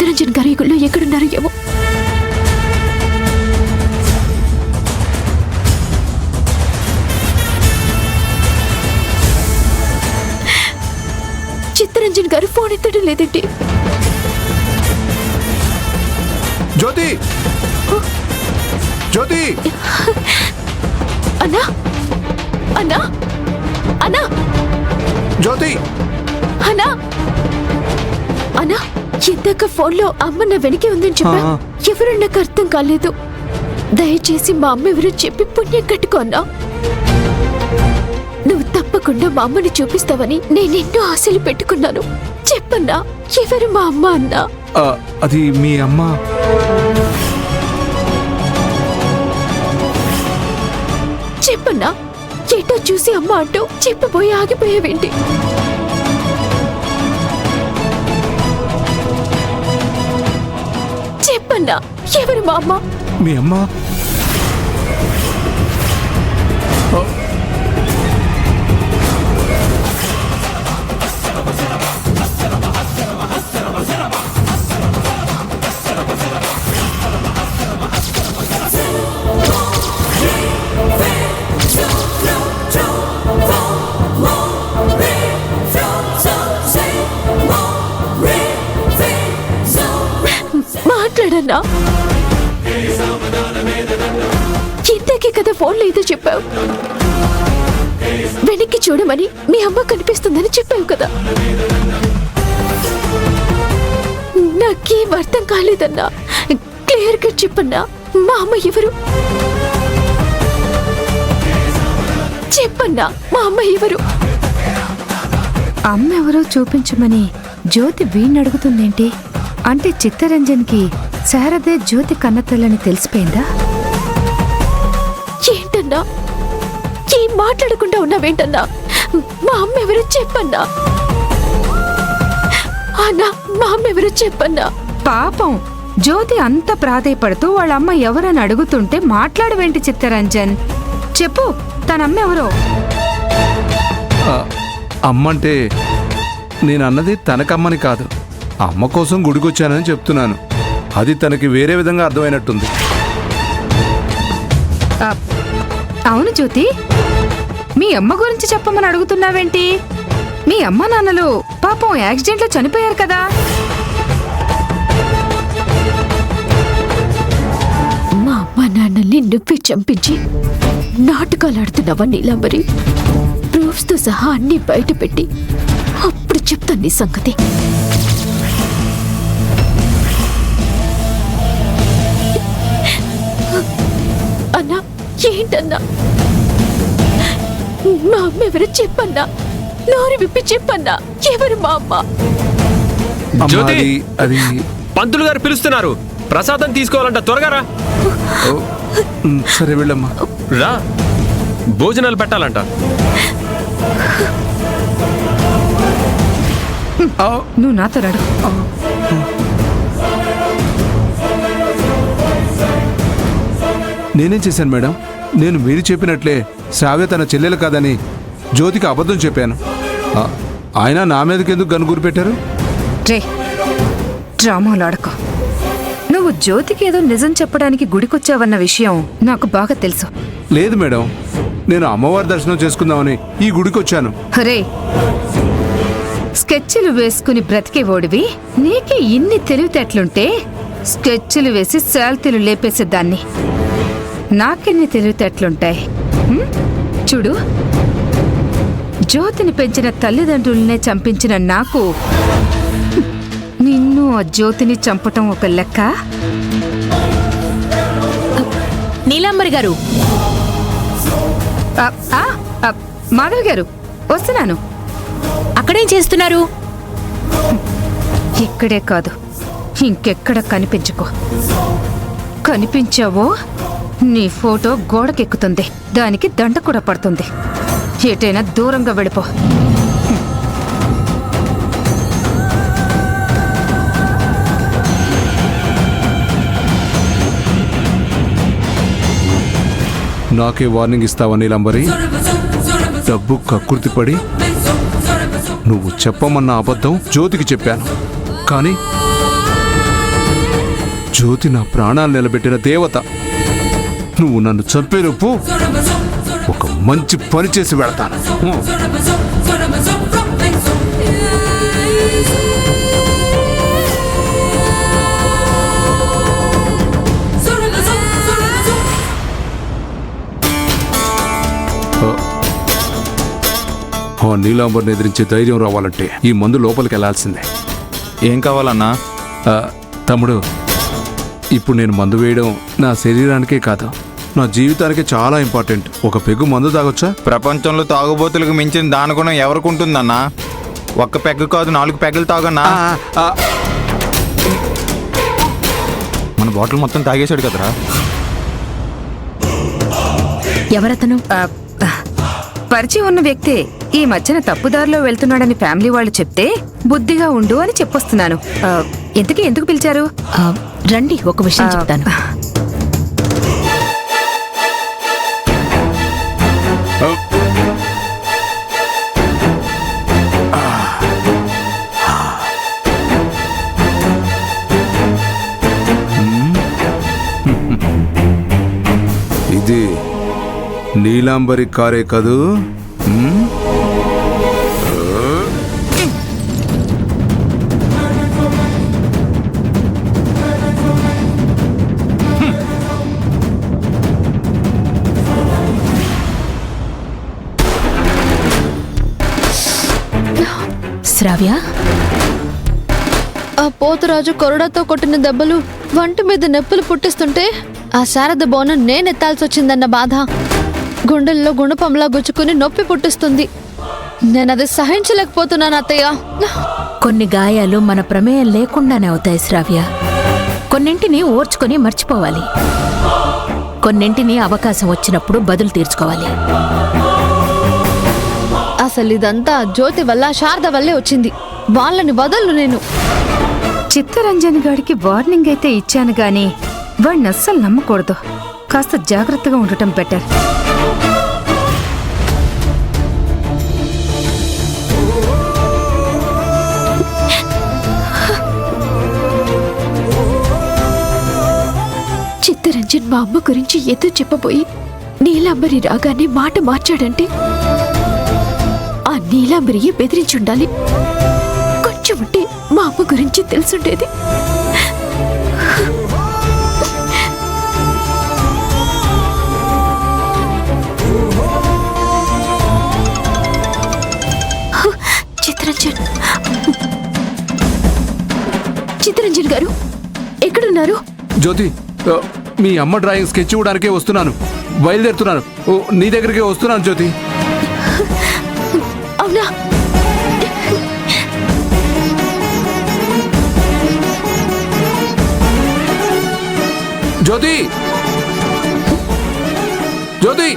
చిత్తరంజన్ గారి గుళ్ళో ఎక్కడున్నారు ఏమో. చిత్తరంజన్ గారు ఫోన్ ఎత్తడం లేదండి. జ్యోతి, జ్యోతి, అన్నా అన్నా అన్నా జ్యోతి, అన్నా అన్నా, ఇందాక ఫోన్లో అమ్మ నా వెనకే ఉందని చెప్పా. ఎవరు నాకు అర్థం కాలేదు. దయచేసి మా అమ్మ ఎవరో చెప్పి పుణ్యం కట్టుకో అన్నా. నువ్వు తప్పకుండా మా అమ్మని చూపిస్తావని నేనెన్నో ఆశలు పెట్టుకున్నాను. చెప్పన్నా, ఎవరు మా అమ్మ అన్నా? అది మీ అమ్మ. చెప్పన్నా, ఎటో చూసి అమ్మ అంటూ చెప్పబోయి ఆగిపోయావేంటి? చెప్పన్నా, ఎవరు మా అమ్మ? మీ అమ్మ మాట్లాడన్నా. ఇంతకీ కదా ఫోన్లో ఏదో చెప్పావు. వెనక్కి చూడమని మీ అమ్మ కనిపిస్తుందని చెప్పావు కదా. నాకేం అర్థం కాలేదన్నా. క్లియర్ గా చెప్పన్నా, మా అమ్మ ఎవరు? చెప్పన్నా, మా అమ్మ ఎవరు? అమ్మ ఎవరో చూపించమని జ్యోతి వీణడుగుతుందేంటి? అంటే చిత్తరంజన్కి శారదే జ్యోతి కన్నతల్లని తెలిసిపోయిందా? ఏంటన్నా, ఏం మాట్లాడకుండా ఉన్నావేంటన్నా? మా అమ్మ ఎవరో చెప్పన్నా. అన్నా, మా అమ్మ ఎవరో చెప్పన్నా. పాపం జ్యోతి అంత ప్రాధేయపడుతూ వాళ్ళ అమ్మ ఎవరని అడుగుతుంటే మాట్లాడవేంటి చిత్తరంజన్? చెప్పు, తనమ్మ ఎవరో. అమ్మంటే నేనన్నది తనకమ్మని కాదు, అమ్మ కోసం గుడికొచ్చానని చెప్తున్నాను. అది తనకి వేరే విధంగా అర్థమైనట్టుంది. అవును జ్యోతి, మీ అమ్మ గురించి చెప్పమని అడుగుతున్నావేంటి? మీ అమ్మ నాన్నలు పాపం యాక్సిడెంట్లో చనిపోయారు కదా. మా అమ్మ నాన్నల్ని నువ్వే చంపించి నాటకాలాడుతున్నావా నీలాంబరి? ప్రూఫ్స్ తో సహా అన్ని బయట పెట్టి అప్పుడు చెప్తాను నీ సంగతి. అన్నా, ఏంటన్నా? మా అమ్మ ఎవరు చెప్పన్నా? నోరు విప్పి చెప్పన్నా, ఎవరు మా అమ్మ? జ్యోతి, అది పంతులు గారు పిలుస్తున్నారు. ప్రసాదం తీసుకోవాలంట, త్వరగా రా. సరే వెళ్ళమ్మా. రా, భోజనాలు పెట్టాలంట. నువ్వు నాతో రాడు. నేనేం చేశాను మేడం? నేను మీరు చెప్పినట్లే శ్రావ్య తన చెల్లెలు కాదని జ్యోతికి అబద్ధం చెప్పాను. ఆయన నా మీదకి ఎందుకు గనుగురు పెట్టారు? రే, డ్రామాలాడకో. నువ్వు జ్యోతికి ఏదో నిజం చెప్పడానికి గుడికొచ్చావన్న విషయం నాకు బాగా తెలుసు. లేదు మేడం, నేను అమ్మవారి దర్శనం చేసుకుందామని ఈ గుడికి వచ్చాను. హరే, స్కెచ్లు వేసుకుని బ్రతికే ఓడివి నీకే ఇన్ని తెలివితేటలుంటే స్కెచ్లు వేసి శాల్తీలు లేపేసేదాన్ని. నాకెన్ని తెలివితేటలుంటాయి? చూడు, జ్యోతిని పెంచిన తల్లిదండ్రులనే చంపించిన నాకు నిన్ను ఆ జ్యోతిని చంపటం ఒక లెక్క? నీలాంబరి గారు, మాధవి గారు, వస్తున్నాను. అక్కడేం చేస్తున్నారు? ఇక్కడే కాదు, ఇంకెక్కడ కనిపించుకో. కనిపించావో నీ ఫోటో గోడకెక్కుతుంది, దానికి దండ కూడా పడుతుంది. ఎటైనా దూరంగా వెళ్ళిపో. నాకే వార్నింగ్ ఇస్తావా నీలాంబరి? డబ్బు కక్కుర్తిపడి నువ్వు చెప్పమన్న అబద్ధం జ్యోతికి చెప్పాను, కానీ జ్యోతి నా ప్రాణాలు నిలబెట్టిన దేవత. నువ్వు నన్ను చంపేలోపు ఒక మంచి పని చేసి వెళతాను. ఆ నీలాంబర్ని ఎదిరించే ధైర్యం రావాలంటే ఈ మందు లోపలికి వెళ్లాల్సిందే. ఏం కావాలన్నా? తమ్ముడు, ఇప్పుడు నేను మందు వేయడం నా శరీరానికే కాదు, నా జీవితానికి చాలా ఇంపార్టెంట్. ఒక పెగ్గు మందు తాగొచ్చా? ప్రపంచంలో తాగుబోతులకు మించిన దానగుణం ఎవరికి ఉంటుందన్నా? ఒక్క పెగ్గు కాదు, 4 పెగ్గులు తాగన్నా. మన బాటిల్ మొత్తం తాగేశాడు కదరా. ఎవరతను? పరిచయం ఉన్న వ్యక్తే ఈ మధ్యన తప్పుదారిలో వెళ్తున్నాడని ఫ్యామిలీ వాళ్ళు చెప్తే బుద్ధిగా ఉండు అని చెప్పొస్తున్నాను. ఇంతకీ ఎందుకు పిలిచారు? రండి, ఒక విషయం చెప్తాను. ఇది నీలాంబరి కారే కదూ? శ్రావ్య, ఆ పోతరాజు కొరడాతో కొట్టిన దెబ్బలు వంటి మీద నొప్పులు పుట్టిస్తుంటే ఆ శారద బోనం నేనెత్తాల్సి వచ్చిందన్న బాధ గుండెల్లో గుణపంలా గుచ్చుకుని నొప్పి పుట్టిస్తుంది. నేనది సహించలేకపోతున్నాను అత్తయ్య. కొన్ని గాయాలు మన ప్రమేయం లేకుండానే అవుతాయి శ్రావ్య. కొన్నింటిని ఓర్చుకొని మర్చిపోవాలి, కొన్నింటిని అవకాశం వచ్చినప్పుడు బదులు తీర్చుకోవాలి. అసలు ఇదంతా జ్యోతి వల్ల, శారద వల్లే వచ్చింది. వాళ్ళని వదలను నేను. చిత్తరంజన్ గాడికి వార్నింగ్ అయితే ఇచ్చాను గాని వాడిని అస్సలు నమ్మకూడదు. కాస్త జాగ్రత్తగా ఉండటం బెటర్. చిత్తరంజన్ మా అమ్మ గురించి ఏదో చెప్పబోయి నీలాంబరి రాగానే మాట మార్చాడంటే ఆ నీలాంబరియే బెదిరించుండాలి. కొంచెం ఉంటే మా అమ్మ గురించి తెలుసుండేది. చిత్తరంజన్ గారు ఎక్కడున్నారు? జ్యోతి, మీ అమ్మ డ్రాయింగ్ స్కెచ్ ఇవ్వడానికే వస్తున్నాను. బయలుదేరుతున్నాను. నీ దగ్గరికే వస్తున్నాను జ్యోతి. అవునా? జ్యోతి, జ్యోతి.